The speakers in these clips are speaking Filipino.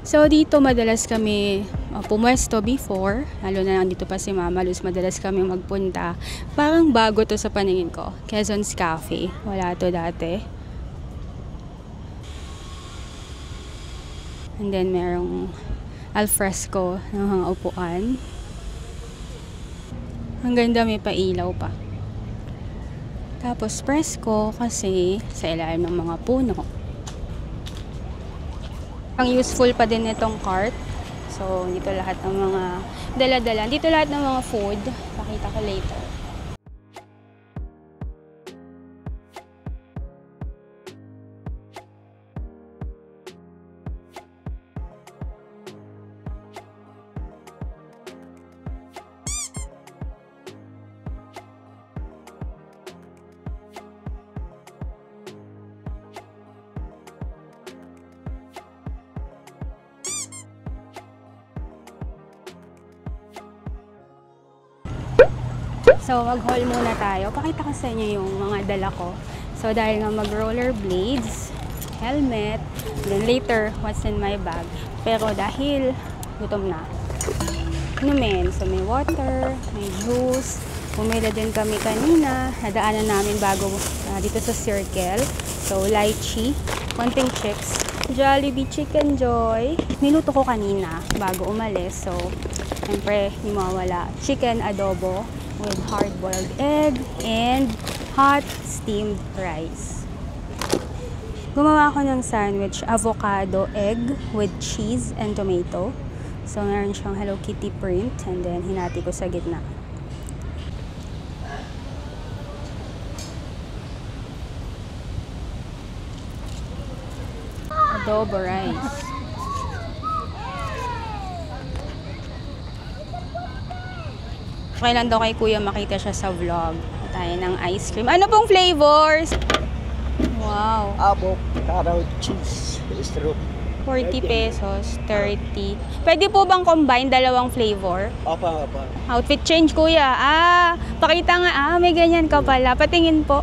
So dito madalas kami pumuesto before, lalo na nandito pa si Mama Luz, madalas kami magpunta. Parang bago to sa paningin ko, Quezon's Cafe. Wala to dati. And then merong alfresco ng mga upuan. Ang ganda, may pailaw pa. Tapos presko kasi sa ilalim ng mga puno. Ang useful pa din itong cart. So, dito lahat ng mga dala-dala. Dito lahat ng mga food. Pakita ko later. So, mag-haul muna tayo. Pakita ko sa inyo yung mga dala ko. So, dahil nga mag-rollerblades, helmet, then later, what's in my bag. Pero dahil gutom na, inumin. So, may water, may juice. Pumila din kami kanina. Nadaanan namin bago dito sa Circle. So, lychee, konting chips, Jollibee Chicken Joy. Niluto ko kanina bago umalis. So, siyempre, hindi mawawala. Chicken adobo with hard-boiled egg and hot steamed rice. Gumawa ako ng sandwich, avocado, egg with cheese and tomato. So, meron siyang Hello Kitty print and then hinati ko sa gitna. Adobo rice. Okay lang daw kay Kuya makita siya sa vlog. Tayo ng ice cream. Ano pong flavors? Wow. Avocado cheese straw. 40 pesos, 30. Pwede po bang combine dalawang flavor? Apa. Outfit change, Kuya. Pakita nga. May ganyan ka pala. Patingin po.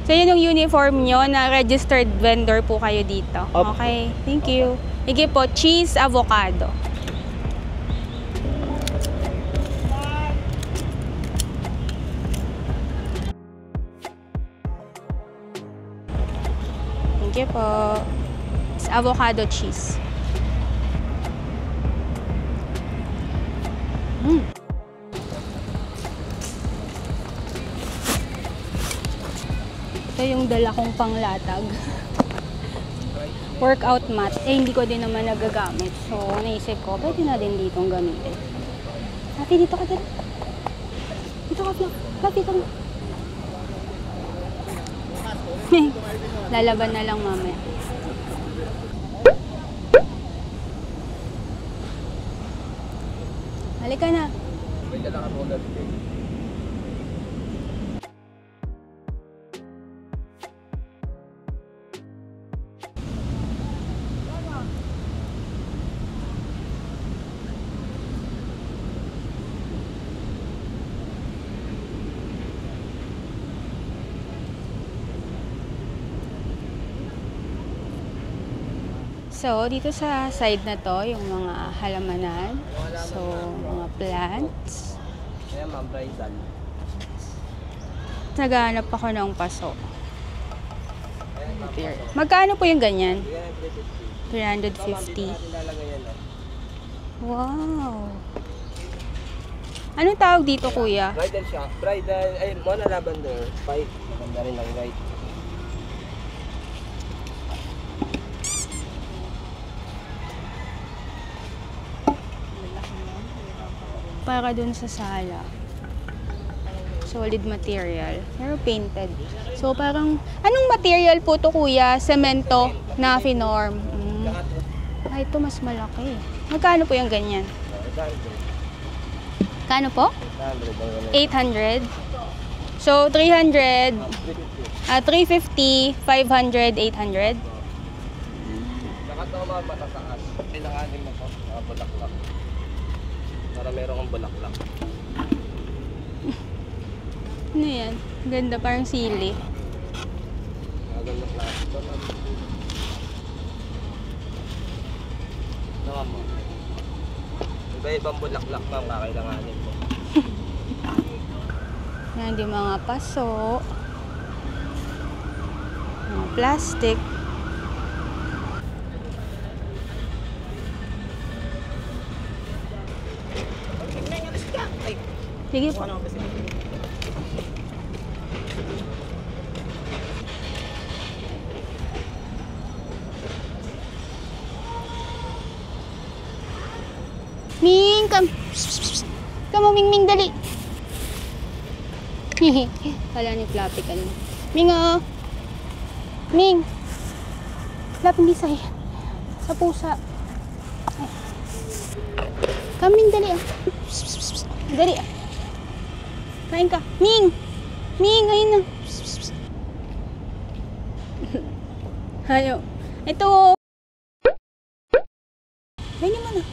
So, yun yung uniform nyo na registered vendor po kayo dito. Okay. Thank you. Sige po, cheese avocado. Thank you po. It's avocado cheese. Ito yung dala kong panglatag. Workout mat. Hindi ko din naman nagagamit. So, naisip ko, pwede na din ditong gamitin. Ate, dito ka din. Dito ka, Fluff. Dito ka. Lalaban na lang mamaya. Halika na. So, dito sa side na to, yung mga halamanan. So, mga plants. Ayan, ma'am, bridal. Naghahanap ako ng paso. Magkano po yung ganyan? 350. Wow! Anong tawag dito, Kuya? Bridal siya. Bridal, ay, Mona Lavender. 5. Maganda rin lang, right? Para dun sa sala. Solid material. Pero painted. So parang, anong material po to, Kuya? Semento na finorm. Ay, ito mas malaki. Magkano po yung ganyan? Kano po? 800. So 300, 350, 500, 800. Nakatawa matataas. Kailanganin mo po, bulaklak. Para meron kang bulaklak. Ano yan? Ganda, parang sili. Ganda plastic. Tingnan mo. Iba-ibang bulaklak ma'am, kakailanganin mo. Yan yung mga paso. Mga plastic. Sige po. Ming, come. Come on, Ming, Ming, dali. Kala ni Flappy ka nun. Ming, oh. Ming. Flappy, hindi sa'yo. Sa pusa. Ay. Come, Ming, dali, ah. Dali, ah. Kain ka. Ming! Ming, ayun na. Hayo. Ito. Ayun naman, ah.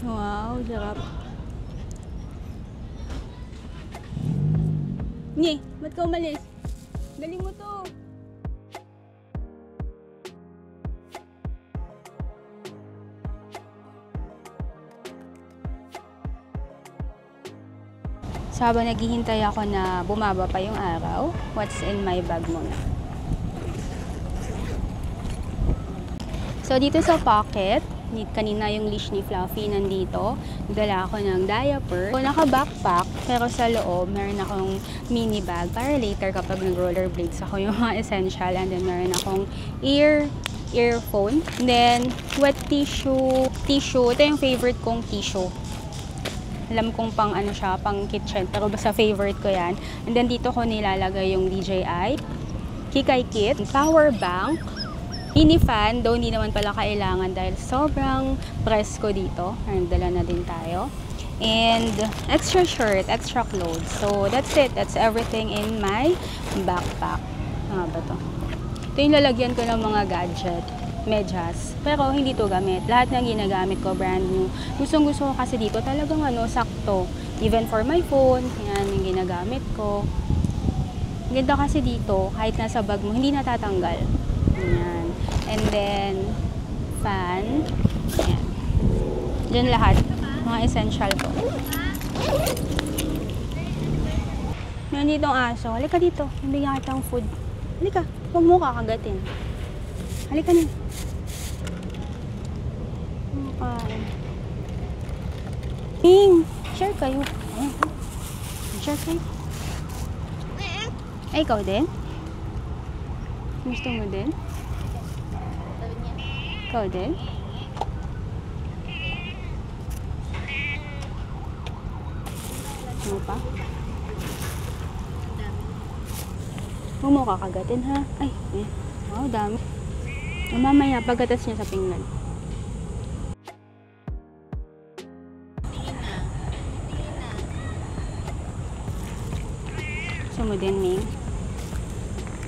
Wow, sarap. Nye, ba't ka umalis? Dali mo to. So, habang naghihintay ako na bumaba pa yung araw, what's in my bag muna. So, dito sa pocket, kanina yung leash ni Fluffy nandito. Nagdala ako ng diaper. So, naka-backpack, pero sa loob, meron akong mini bag para later kapag nag-rollerblades ako yung mga essential. And then, meron akong earphone. And then, wet tissue. Ito yung favorite kong tissue. Alam kong pang ano siya, pang kitchen, pero basta favorite ko yan. And then, dito ko nilalagay yung DJI, Kikay Kit, power bank, mini fan, though hindi naman pala kailangan dahil sobrang press ko dito. Dala na din tayo. And extra shirt, extra clothes. So, that's it. That's everything in my backpack. Ano ba to? Ito yung lalagyan ko ng mga gadget. Medyas. Pero hindi to gamit. Lahat ng ginagamit ko, brand new. Gustong-gusto ko kasi dito talagang sakto. Even for my phone, yan yung ginagamit ko. Ganda kasi dito, kahit nasa bag mo, hindi natatanggal. Yan. And then, fan. Yan. Diyan lahat. Mga essential ko. Meron ditong aso. Halika dito. Nabigyan kitang food. Halika. Huwag mo kakagatin. Halika na. Ming! Share kayo. Share kayo. Ay, ikaw din? Gusto mo din? Ikaw din? Ano pa? Huwag mo kakagatin ha. Ay, wow, dami. Mamaya, pagkatas niya sa pinggan. Gusto mo din, Ming?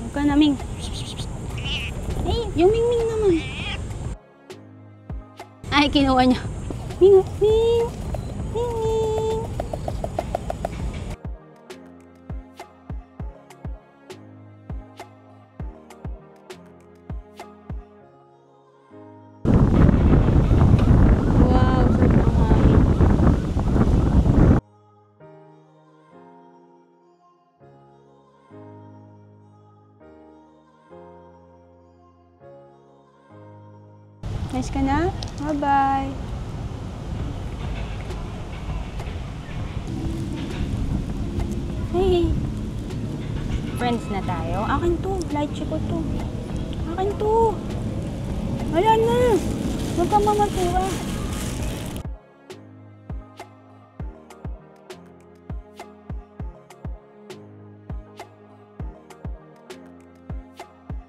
Huwag ka na, Ming. Ay, yung Ming naman. Ay, kinuha niya. Ming, Ming. Ming. Wow, sobrang hangin. Nice ka na? Bye-bye. Hey! Friends na tayo. Akin to. Light check ko to. Akin to. Wala na. Huwag ka mamatura.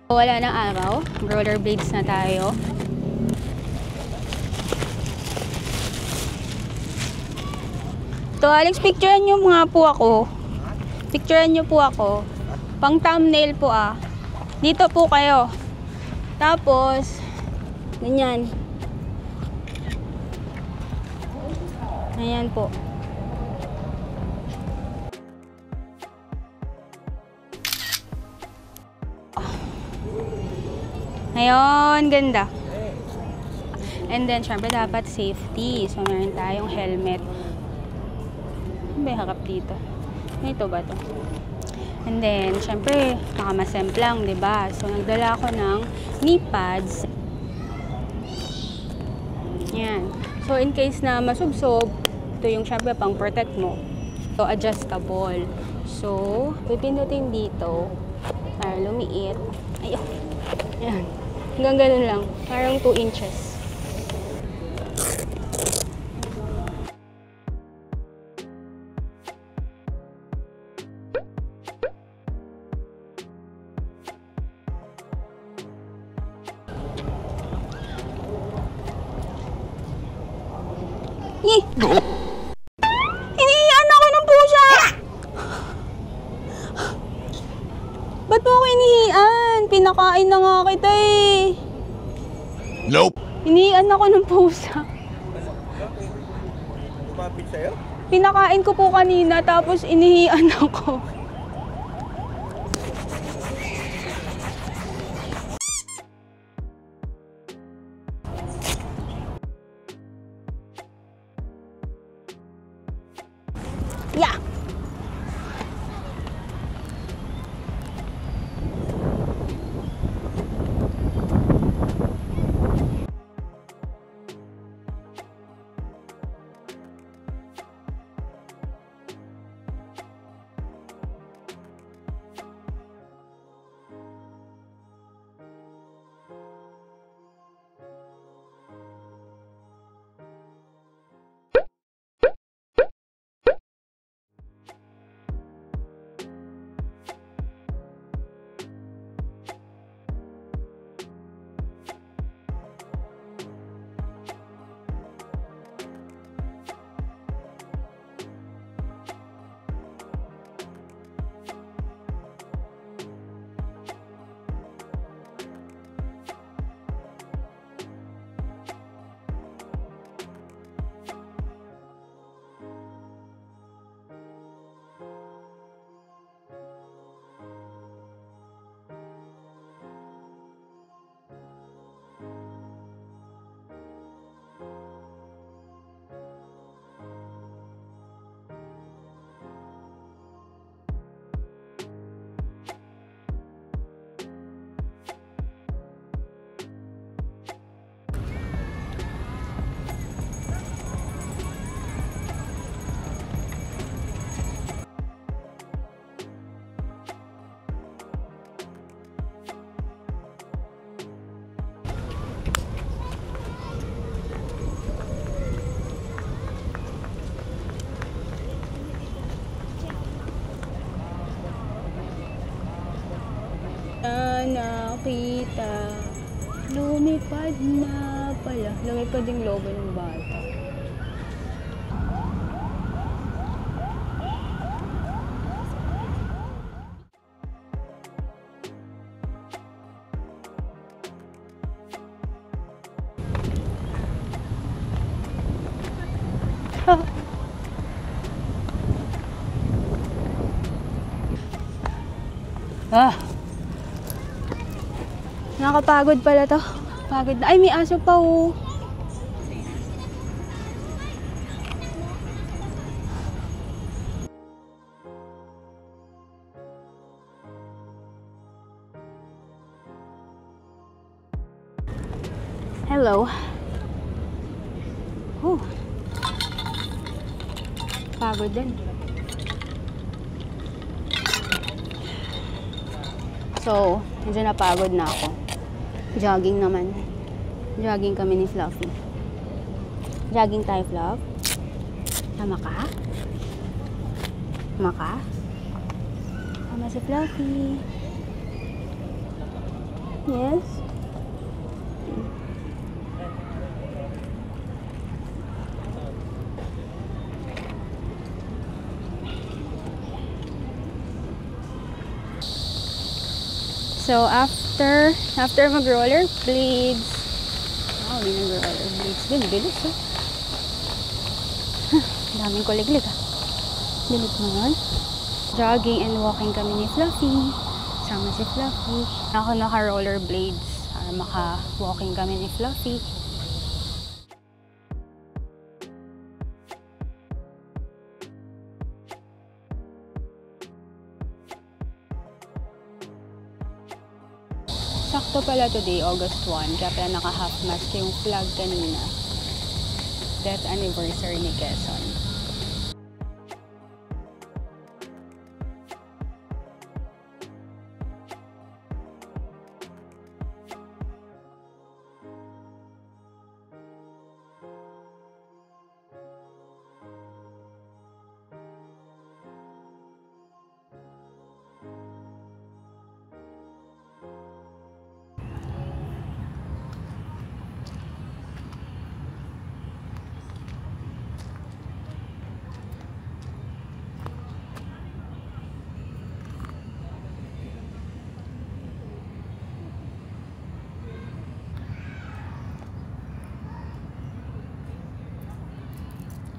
Wala na araw. Rollerblades na tayo. So, Alex, picturean nyo mga po ako. Picturean nyo po ako. Pang thumbnail po ah. Dito po kayo. Tapos, ganyan. Ayan po. Ayun, ganda. And then, syempre, dapat safety. So, meron tayong helmet. Ano ba yung harap dito? Ito ba to? And then, syempre, nakamasemplang, diba? So, nagdala ako ng knee pads. Yan. So, in case na masubsob, ito yung syempre pang protect mo. So, adjustable. So, pipindutin dito para lumiit. Ayun. Yan. Hanggang ganun lang. Parang 2 inches. Iniiyan ako ng pusa! Ba't mo ako iniiyan? Pinakain na nga kita eh. Nope. Iniiyan ako ng pusa. Lumapit sa'yo? Pinakain ko po kanina tapos inihian ako. Yeah. Nakita, lumipad na pala. Lumipad yung lobo ng bata. Nakakapagod pala to. Pagod na. Ay, may aso pa oh. Hello. Pagod din. So, medyo napagod na ako. Jogging naman. Jogging kami ni Fluffy. Jogging tayo, Fluff. Tama ka? Tama ka? Tama si Fluffy. Yes? So, after mag-roller blades, wow, may nag-roller blades din. Bilis, oh. Daming kuliglig, ah. Bilis mo yun. Jogging and walking kami ni Fluffy. Sama si Fluffy. Ako naka-roller blades. para maka-walking kami ni Fluffy. Sakto pala today, August 1, kaya pala naka-half mask yung flag kanina. Death anniversary ni Quezon.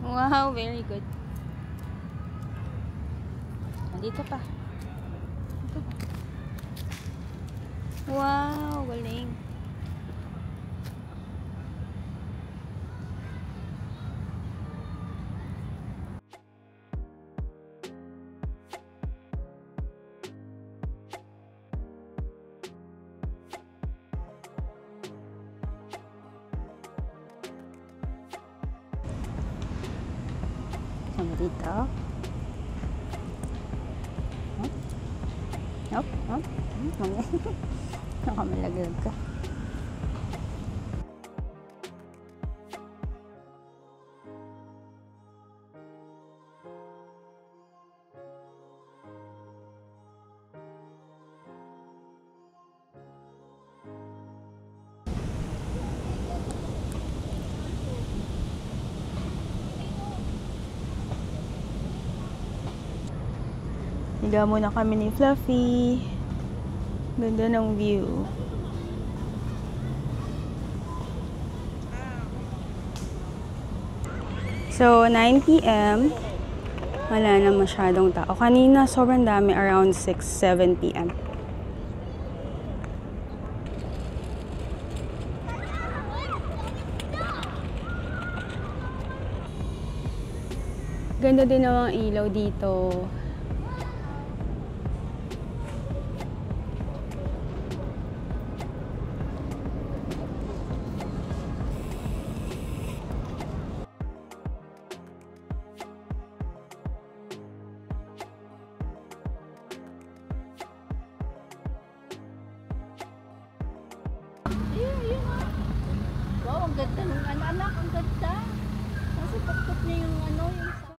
Wow, very good. Dito pa. Dito pa. Wow, galing. Sama dito. Hop, hop. Nakamalaglag ka. Higa muna kami ni Fluffy. Ganda ng view. So, 9 p.m. Wala na masyadong tao. Kanina, sobrang dami. Around 6, 7 p.m. Ganda din ng mga ilaw dito. Wow, ang ganda ng anak, ang ganda. Kasi tuktok niya yung ano, yung